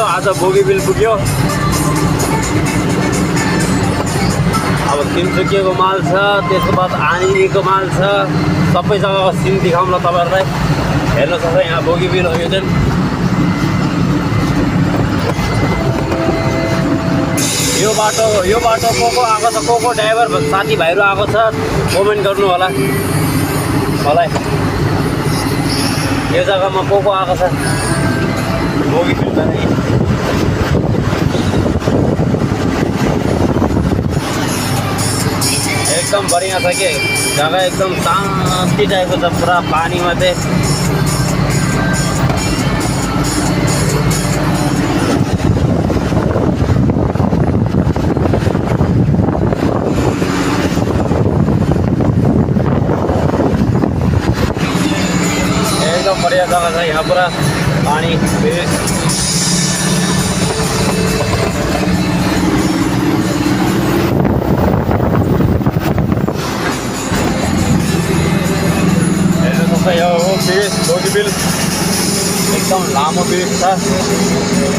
आज बोगीबिल पुग्यो। अब तिनसुकियाको माल छ, त्यसको बाद आनीको माल छ, सबै जग्गाको सिन देखाउँला तपाईँहरूलाई। हेर्न सक्छ यहाँ बोगीबिल हो यो चाहिँ। यो बाटो को आएको छ, को ड्राइभर साथीभाइहरू आएको छ कमेन्ट गर्नु होला मलाई। यो जग्गामा को आएको छ बोगीबिल जाने। एकदम बढ़िया छ कि जग्गा एकदम शान्ति टाइपको छ, पुरा पानी मात्रै। एकदम बढ़िया जग्गा छ यहाँ, पुरा पानी ब्रिज। यो हो ब्रिज बोगीबिल, एकदम लामो ब्रिज छ।